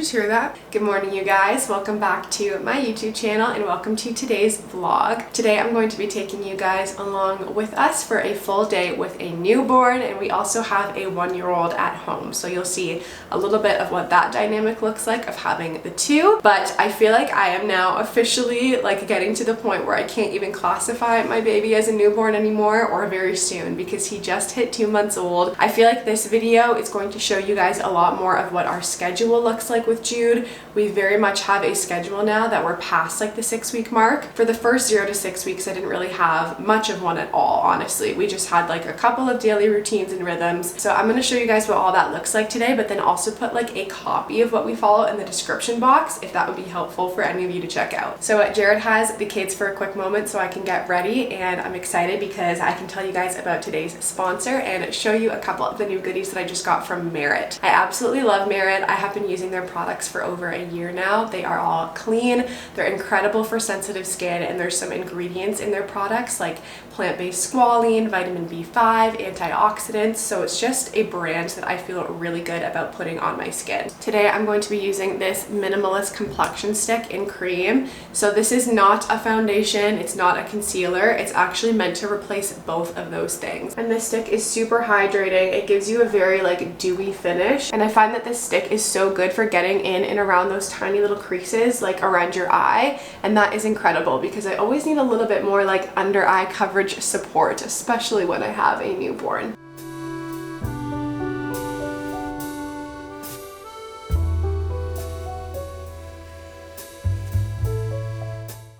just hear that? Good morning, you guys. Welcome back to my YouTube channel and welcome to today's vlog. Today I'm going to be taking you guys along with us for a full day with a newborn, and we also have a 1-year-old at home. So you'll see a little bit of what that dynamic looks like of having the two. But I feel like I am now officially like getting to the point where I can't even classify my baby as a newborn anymore, or very soon, because he just hit 2 months old. I feel like this video is going to show you guys a lot more of what our schedule looks like with Jude. We very much have a schedule now that we're past like the 6-week mark. For the first 0 to 6 weeks, I didn't really have much of one at all, honestly. We just had like a couple of daily routines and rhythms. So I'm going to show you guys what all that looks like today, but then also put like a copy of what we follow in the description box if that would be helpful for any of you to check out. So Jared has the kids for a quick moment so I can get ready, and I'm excited because I can tell you guys about today's sponsor and show you a couple of the new goodies that I just got from Merit. I absolutely love Merit. I have been using their products for over a year now. They are all clean, they're incredible for sensitive skin, and there's some ingredients in their products like plant-based squalene, vitamin B5, antioxidants, so it's just a brand that I feel really good about putting on my skin. Today I'm going to be using this minimalist complexion stick in cream. So this is not a foundation, it's not a concealer, it's actually meant to replace both of those things. And this stick is super hydrating. It gives you a very like dewy finish, and I find that this stick is so good for getting in and around those tiny little creases like around your eye, and that is incredible because I always need a little bit more like under eye coverage support, especially when I have a newborn.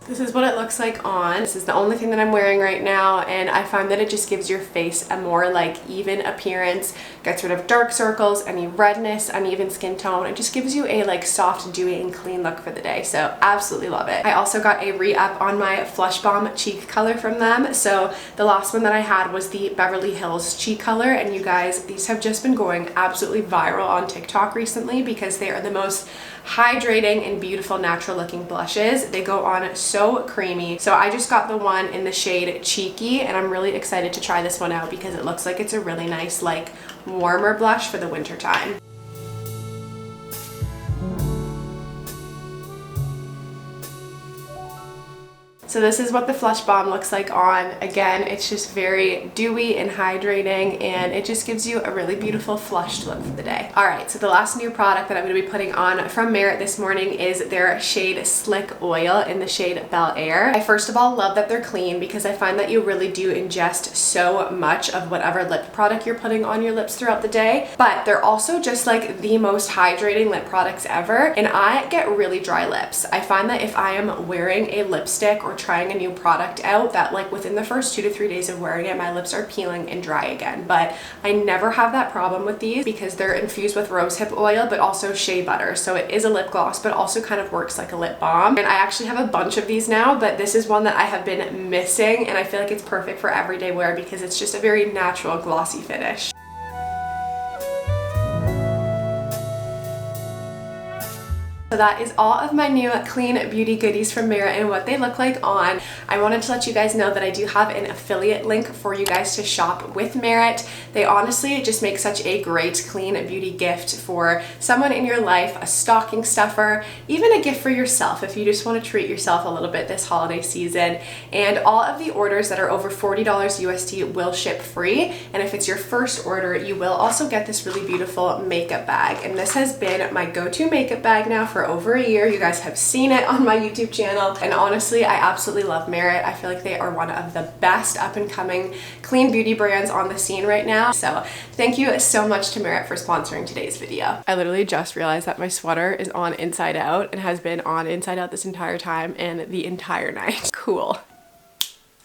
This is what it looks like on. This is the only thing that I'm wearing right now, and I find that it just gives your face a more like even appearance, gets rid of dark circles, any redness, uneven skin tone. It just gives you a like soft, dewy, and clean look for the day. So absolutely love it. I also got a re-up on my Flush Bomb cheek color from them. So the last one that I had was the Beverly Hills cheek color, and you guys, these have just been going absolutely viral on TikTok recently because they are the most hydrating and beautiful natural looking blushes. They go on so creamy. So I just got the one in the shade Cheeky, and I'm really excited to try this one out because it looks like it's a really nice like warmer blush for the winter time. So this is what the Flush Bomb looks like on. Again, it's just very dewy and hydrating, and it just gives you a really beautiful flushed look for the day. All right, so the last new product that I'm going to be putting on from Merit this morning is their shade Slick Oil in the shade Bel Air. I first of all love that they're clean because I find that you really do ingest so much of whatever lip product you're putting on your lips throughout the day, but they're also just like the most hydrating lip products ever, and I get really dry lips. I find that if I am wearing a lipstick or trying a new product out, that like within the first 2 to 3 days of wearing it, my lips are peeling and dry again. But I never have that problem with these because they're infused with rosehip oil but also shea butter, so it is a lip gloss but also kind of works like a lip balm. And I actually have a bunch of these now, but this is one that I have been missing, and I feel like it's perfect for everyday wear because it's just a very natural glossy finish. So that is all of my new clean beauty goodies from Merit and what they look like on. I wanted to let you guys know that I do have an affiliate link for you guys to shop with Merit. They honestly just make such a great clean beauty gift for someone in your life, a stocking stuffer, even a gift for yourself if you just want to treat yourself a little bit this holiday season. And all of the orders that are over $40 USD will ship free, and if it's your first order, you will also get this really beautiful makeup bag. And this has been my go-to makeup bag now for over a year. You guys have seen it on my YouTube channel, and honestly I absolutely love Merit. I feel like they are one of the best up and coming clean beauty brands on the scene right now. So thank you so much to Merit for sponsoring today's video. I literally just realized that my sweater is on inside out and has been on inside out this entire time and the entire night. Cool.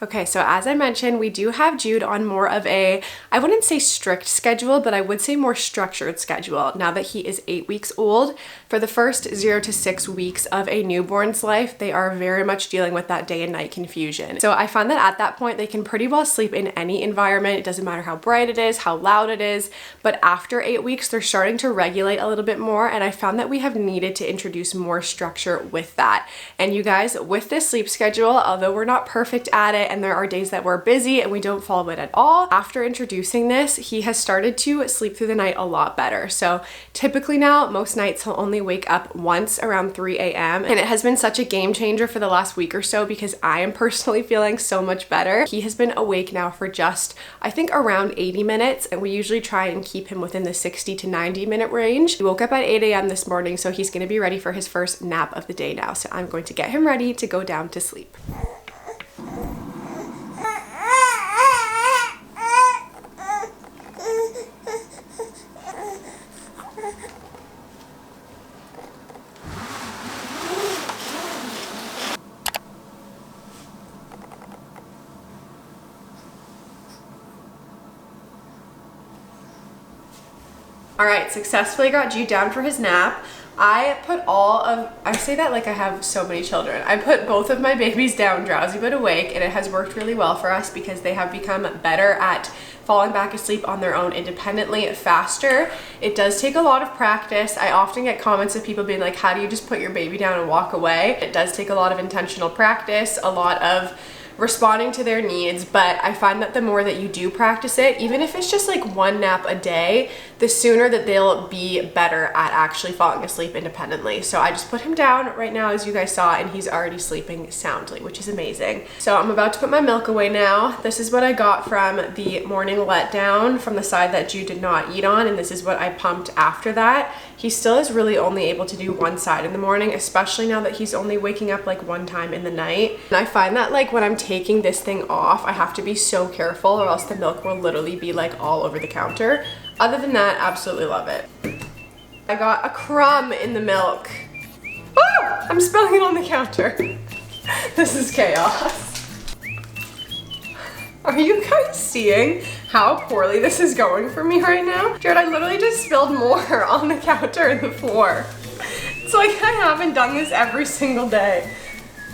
Okay, so as I mentioned, we do have Jude on more of a, I wouldn't say strict schedule, but I would say more structured schedule now that he is 8 weeks old. For the first 0 to 6 weeks of a newborn's life, they are very much dealing with that day and night confusion. So I find that at that point, they can pretty well sleep in any environment. It doesn't matter how bright it is, how loud it is, but after 8 weeks, they're starting to regulate a little bit more, and I found that we have needed to introduce more structure with that. And you guys, with this sleep schedule, although we're not perfect at it, it, and there are days that we're busy and we don't follow it at all. After introducing this, he has started to sleep through the night a lot better. So typically now, most nights he'll only wake up once around 3 a.m. and it has been such a game changer for the last week or so because I am personally feeling so much better. He has been awake now for just, I think, around 80 minutes, and we usually try and keep him within the 60 to 90 minute range. He woke up at 8 a.m. this morning, so he's going to be ready for his first nap of the day now. So I'm going to get him ready to go down to sleep. All right, successfully got Jude down for his nap. I say that like I have so many children. I put both of my babies down drowsy but awake, and it has worked really well for us because they have become better at falling back asleep on their own independently faster. It does take a lot of practice. I often get comments of people being like, how do you just put your baby down and walk away? It does take a lot of intentional practice, a lot of responding to their needs, but I find that the more that you do practice it, even if it's just like one nap a day, the sooner that they'll be better at actually falling asleep independently. So I just put him down right now, as you guys saw, and he's already sleeping soundly, which is amazing. So I'm about to put my milk away now. This is what I got from the morning letdown from the side that Jude did not eat on, and this is what I pumped after that. He still is really only able to do one side in the morning, especially now that he's only waking up like one time in the night. And I find that like when I'm taking this thing off, I have to be so careful or else the milk will literally be like all over the counter. Other than that, absolutely love it. I got a crumb in the milk. Ah! I'm spilling it on the counter. This is chaos. Are you guys seeing how poorly this is going for me right now? Jared, I literally just spilled more on the counter and the floor. It's like I haven't done this every single day.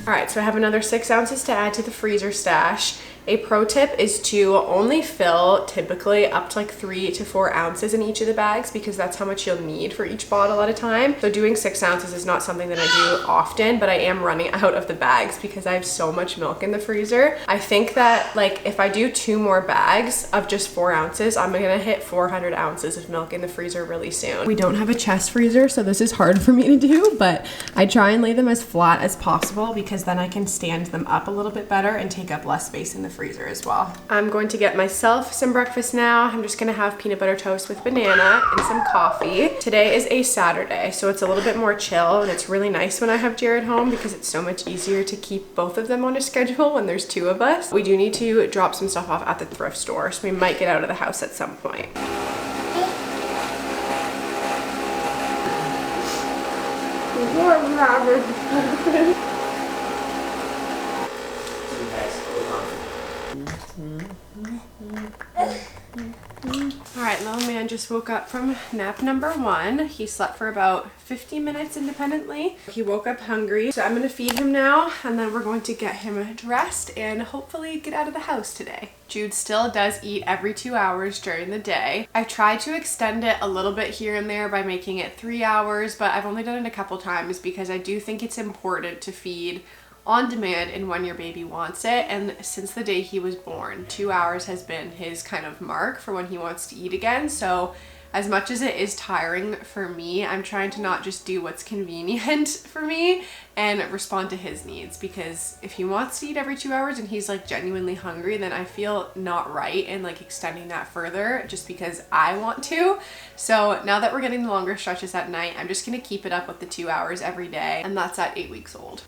All right, so I have another 6 ounces to add to the freezer stash. A pro tip is to only fill typically up to like 3 to 4 ounces in each of the bags because that's how much you'll need for each bottle at a time. So doing 6 ounces is not something that I do often, but I am running out of the bags because I have so much milk in the freezer. I think that like if I do 2 more bags of just 4 ounces, I'm gonna hit 400 ounces of milk in the freezer really soon. We don't have a chest freezer, so this is hard for me to do, but I try and lay them as flat as possible because then I can stand them up a little bit better and take up less space in the freezer as well. I'm going to get myself some breakfast now. I'm just gonna have peanut butter toast with banana and some coffee. Today is a Saturday, so it's a little bit more chill, and it's really nice when I have Jared home because it's so much easier to keep both of them on a schedule when there's 2 of us. We do need to drop some stuff off at the thrift store, so we might get out of the house at some point. Alright, little man just woke up from nap number 1. He slept for about 50 minutes independently. He woke up hungry, so I'm going to feed him now, and then we're going to get him dressed and hopefully get out of the house today. Jude still does eat every 2 hours during the day. I try to extend it a little bit here and there by making it 3 hours, but I've only done it a couple times because I do think it's important to feed on demand and when your baby wants it. And since the day he was born, 2 hours has been his kind of mark for when he wants to eat again. So as much as it is tiring for me, I'm trying to not just do what's convenient for me and respond to his needs, because if he wants to eat every 2 hours and he's like genuinely hungry, then I feel not right in like extending that further just because I want to. So now that we're getting the longer stretches at night, I'm just gonna keep it up with the 2 hours every day, and that's at 8 weeks old.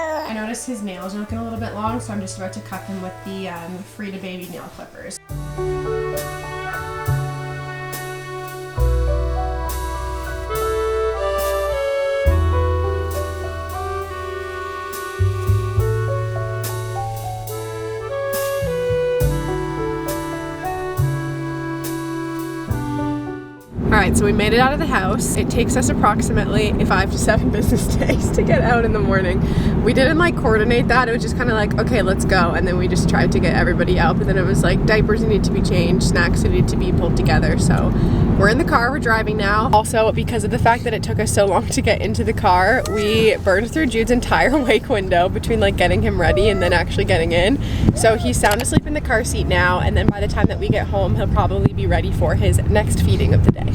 I noticed his nails are looking a little bit long, so I'm just about to cut them with the free-to-baby nail clippers. right, so we made it out of the house. It takes us approximately 5 to 7 business days to get out in the morning. We didn't like coordinate that. It was just kind of like, okay, let's go. And then we just tried to get everybody out. But then it was like diapers need to be changed, snacks need to be pulled together. So we're in the car, we're driving now. Also, because of the fact that it took us so long to get into the car, we burned through Jude's entire wake window between like getting him ready and then actually getting in. So he's sound asleep in the car seat now. And then by the time that we get home, he'll probably be ready for his next feeding of the day.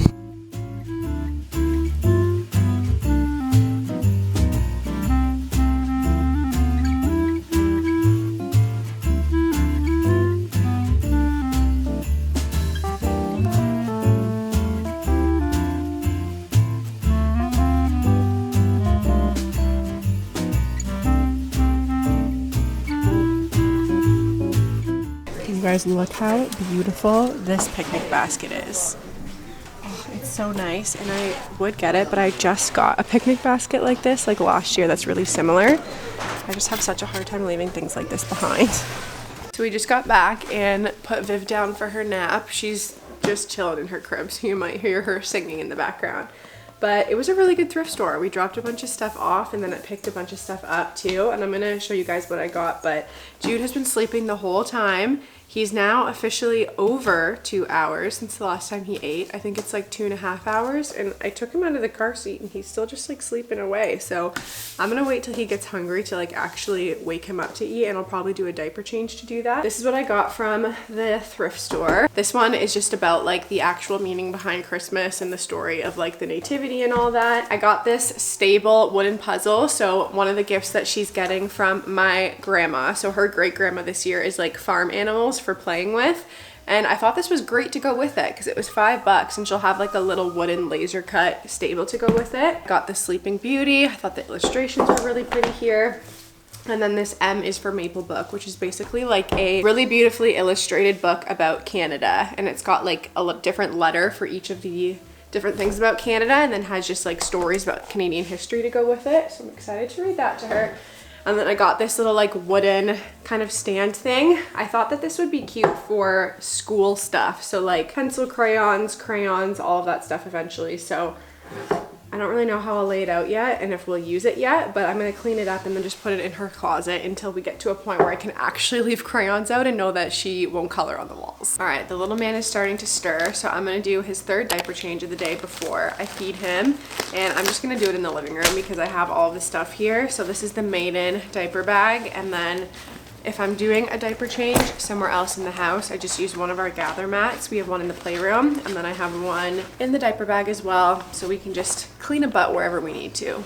You guys, look how beautiful this picnic basket is. Oh, it's so nice, and I would get it, but I just got a picnic basket like this like last year that's really similar. I just have such a hard time leaving things like this behind. So we just got back and put Viv down for her nap. She's just chilling in her crib, so you might hear her singing in the background. But it was a really good thrift store. We dropped a bunch of stuff off and then it picked a bunch of stuff up too. And I'm gonna show you guys what I got, but Jude has been sleeping the whole time. He's now officially over 2 hours since the last time he ate. I think it's like 2.5 hours, and I took him out of the car seat and he's still just like sleeping away. So I'm gonna wait till he gets hungry to like actually wake him up to eat, and I'll probably do a diaper change to do that. This is what I got from the thrift store. This one is just about like the actual meaning behind Christmas and the story of like the nativity and all that. I got this stable wooden puzzle. So one of the gifts that she's getting from my grandma, so her great grandma this year, is like farm animals for playing with, and I thought this was great to go with it because it was $5 and she'll have like a little wooden laser cut stable to go with it. Got the Sleeping Beauty. I thought the illustrations were really pretty here. And then this M is for Maple book, which is basically like a really beautifully illustrated book about Canada, and it's got like a different letter for each of the different things about Canada, and then has just like stories about Canadian history to go with it. So I'm excited to read that to her. And then I got this little like wooden kind of stand thing. I thought that this would be cute for school stuff. So like pencil, crayons, all of that stuff eventually. So I don't really know how I'll lay it out yet and if we'll use it yet, but I'm gonna clean it up and then just put it in her closet until we get to a point where I can actually leave crayons out and know that she won't color on the walls. All right, the little man is starting to stir, so I'm gonna do his third diaper change of the day before I feed him. And I'm just gonna do it in the living room because I have all of the stuff here. So this is the Maiden diaper bag, and then if I'm doing a diaper change somewhere else in the house, I just use one of our gather mats. We have one in the playroom, and then I have one in the diaper bag as well, so we can just clean a butt wherever we need to.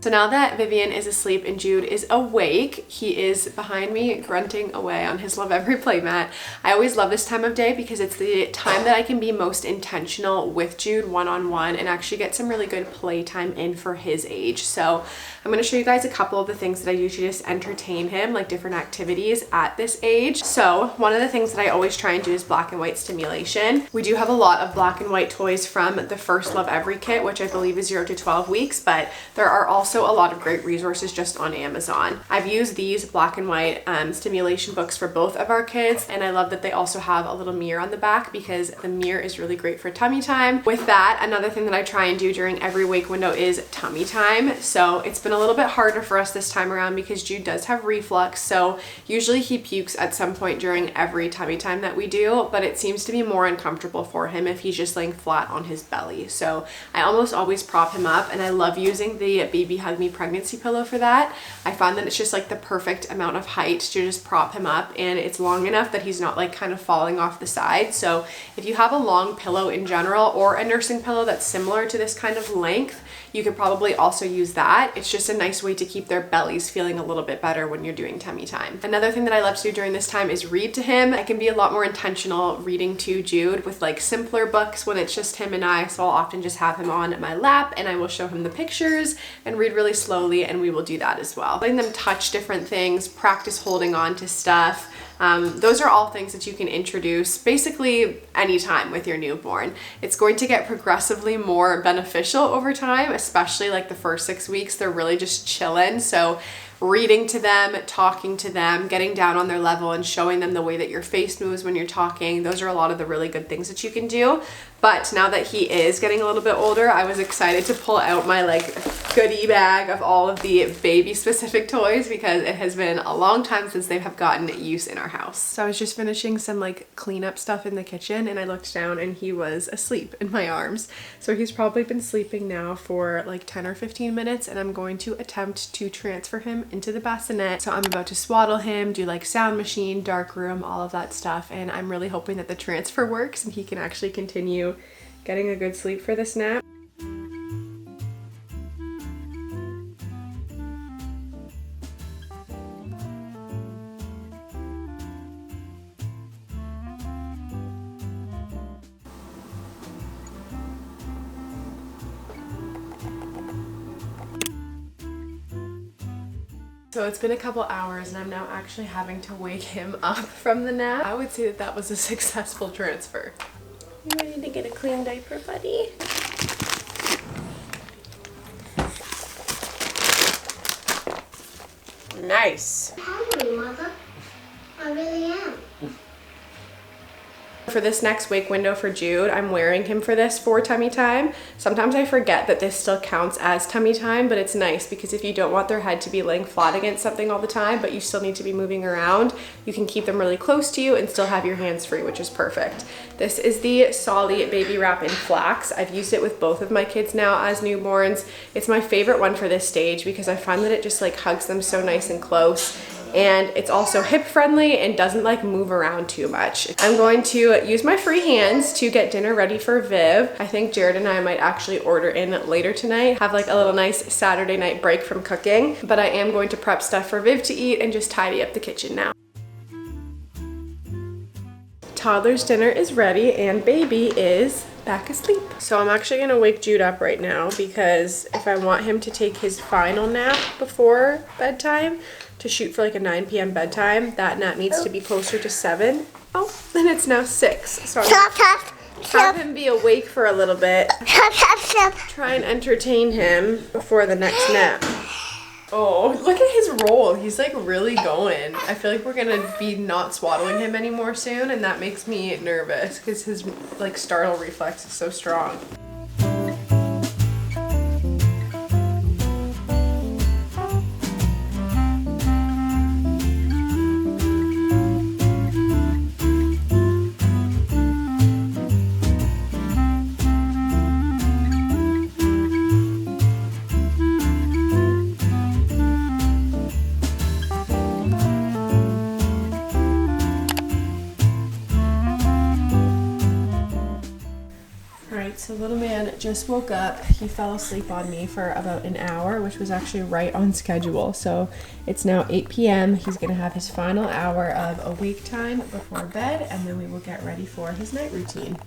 So now that Vivian is asleep and Jude is awake, he is behind me grunting away on his Love Every playmat. I always love this time of day because it's the time that I can be most intentional with Jude one-on-one and actually get some really good playtime in for his age. So I'm going to show you guys a couple of the things that I do to just entertain him, like different activities at this age. So one of the things that I always try and do is black and white stimulation. We do have a lot of black and white toys from the first Love Every kit, which I believe is 0 to 12 weeks, but there are also a lot of great resources just on Amazon. I've used these black and white stimulation books for both of our kids, and I love that they also have a little mirror on the back because the mirror is really great for tummy time. With that, another thing that I try and do during every wake window is tummy time. So it's been a little bit harder for us this time around because Jude does have reflux, so usually he pukes at some point during every tummy time that we do, but it seems to be more uncomfortable for him if he's just laying flat on his belly. So I almost always prop him up, and I love using the Baby Hug Me pregnancy pillow for that. I find that it's just like the perfect amount of height to just prop him up, and it's long enough that he's not like kind of falling off the side. So if you have a long pillow in general or a nursing pillow that's similar to this kind of length, you could probably also use that. It's just a nice way to keep their bellies feeling a little bit better when you're doing tummy time. Another thing that I love to do during this time is read to him. I can be a lot more intentional reading to Jude with like simpler books when it's just him and I, so I'll often just have him on my lap and I will show him the pictures and read really slowly, and we will do that as well. Letting them touch different things, practice holding on to stuff, Those are all things that you can introduce basically anytime with your newborn. It's going to get progressively more beneficial over time, especially like the first 6 weeks. They're really just chilling. So reading to them, talking to them, getting down on their level and showing them the way that your face moves when you're talking. Those are a lot of the really good things that you can do. But now that he is getting a little bit older, I was excited to pull out my like goodie bag of all of the baby specific toys because it has been a long time since they have gotten use in our house. So I was just finishing some like cleanup stuff in the kitchen and I looked down and he was asleep in my arms. So he's probably been sleeping now for like 10 or 15 minutes and I'm going to attempt to transfer him into the bassinet. So I'm about to swaddle him, do like sound machine, dark room, all of that stuff. And I'm really hoping that the transfer works and he can actually continue getting a good sleep for this nap. So it's been a couple hours and I'm now actually having to wake him up from the nap. I would say that that was a successful transfer. You ready to get a clean diaper, buddy? Nice. I'm hungry, Mother. I really am. For this next wake window for Jude, I'm wearing him for this for tummy time. Sometimes I forget that this still counts as tummy time, but it's nice because if you don't want their head to be laying flat against something all the time, but you still need to be moving around, you can keep them really close to you and still have your hands free, which is perfect. This is the Solly Baby Wrap in Flax. I've used it with both of my kids now as newborns. It's my favorite one for this stage because I find that it just like hugs them so nice and close. And it's also hip friendly and doesn't like move around too much. I'm going to use my free hands to get dinner ready for Viv. I think Jared and I might actually order in later tonight, have like a little nice Saturday night break from cooking, but I am going to prep stuff for Viv to eat and just tidy up the kitchen now. Toddler's dinner is ready and baby is back asleep. So I'm actually gonna wake Jude up right now because if I want him to take his final nap before bedtime, to shoot for like a 9 p.m. bedtime, that nap needs to be closer to 7. Oh, then it's now 6. So I'm gonna have him be awake for a little bit. Try and entertain him before the next nap. Oh, look at his roll. He's like really going. I feel like we're gonna be not swaddling him anymore soon, and that makes me nervous because his like startle reflex is so strong. So little man just woke up. He fell asleep on me for about an hour, which was actually right on schedule. So it's now 8 p.m. He's gonna have his final hour of awake time before bed, and then we will get ready for his night routine.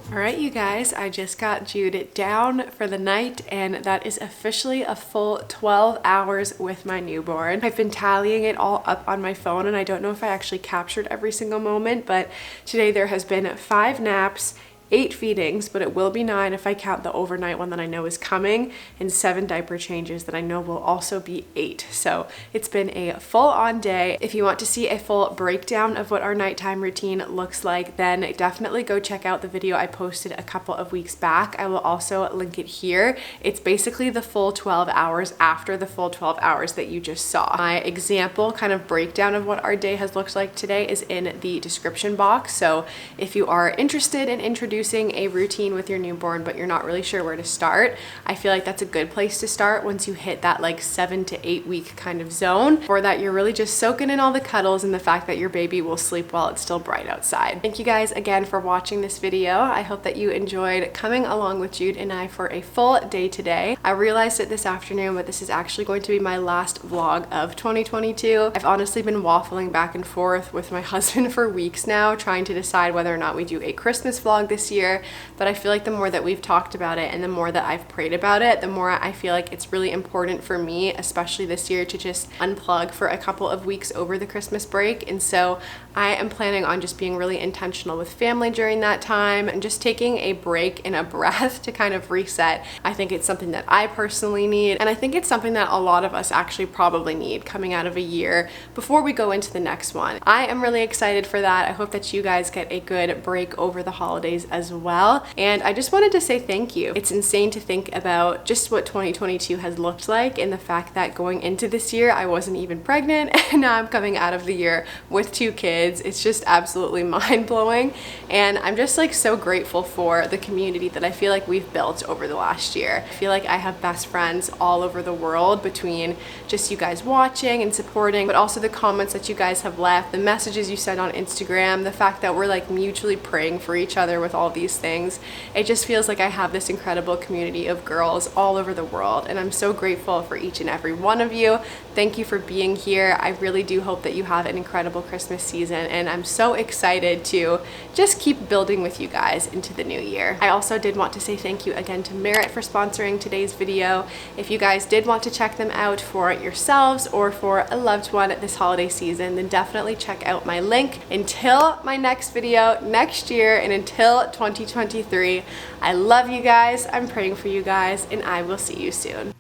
Alright you guys, I just got Jude down for the night and that is officially a full 12 hours with my newborn. I've been tallying it all up on my phone and I don't know if I actually captured every single moment, but today there has been 5 naps, 8 feedings, but it will be 9 if I count the overnight one that I know is coming, and 7 diaper changes that I know will also be 8. So it's been a full-on day. If you want to see a full breakdown of what our nighttime routine looks like, then definitely go check out the video I posted a couple of weeks back. I will also link it here. It's basically the full 12 hours after the full 12 hours that you just saw. My example kind of breakdown of what our day has looked like today is in the description box. So if you are interested in introducing introducing a routine with your newborn, but you're not really sure where to start, I feel like that's a good place to start once you hit that like 7 to 8 week kind of zone, or that you're really just soaking in all the cuddles and the fact that your baby will sleep while it's still bright outside. Thank you guys again for watching this video. I hope that you enjoyed coming along with Jude and I for a full day today. I realized it this afternoon, but this is actually going to be my last vlog of 2022. I've honestly been waffling back and forth with my husband for weeks now, trying to decide whether or not we do a Christmas vlog this year, but I feel like the more that we've talked about it and the more that I've prayed about it, the more I feel like it's really important for me, especially this year, to just unplug for a couple of weeks over the Christmas break. And so I am planning on just being really intentional with family during that time and just taking a break and a breath to kind of reset. I think it's something that I personally need, and I think it's something that a lot of us actually probably need coming out of a year before we go into the next one. I am really excited for that. I hope that you guys get a good break over the holidays as well. And I just wanted to say thank you. It's insane to think about just what 2022 has looked like, and the fact that going into this year I wasn't even pregnant and now I'm coming out of the year with 2 kids. It's just absolutely mind-blowing, and I'm just like so grateful for the community that I feel like we've built over the last year. I feel like I have best friends all over the world, between just you guys watching and supporting, but also the comments that you guys have left, the messages you sent on Instagram, the fact that we're like mutually praying for each other with all these things. It just feels like I have this incredible community of girls all over the world, and I'm so grateful for each and every one of you. Thank you for being here. I really do hope that you have an incredible Christmas season, and I'm so excited to just keep building with you guys into the new year. I also did want to say thank you again to Merit for sponsoring today's video. If you guys did want to check them out for yourselves or for a loved one this holiday season, then definitely check out my link. Until my next video next year and until 2023, I love you guys, I'm praying for you guys, and I will see you soon.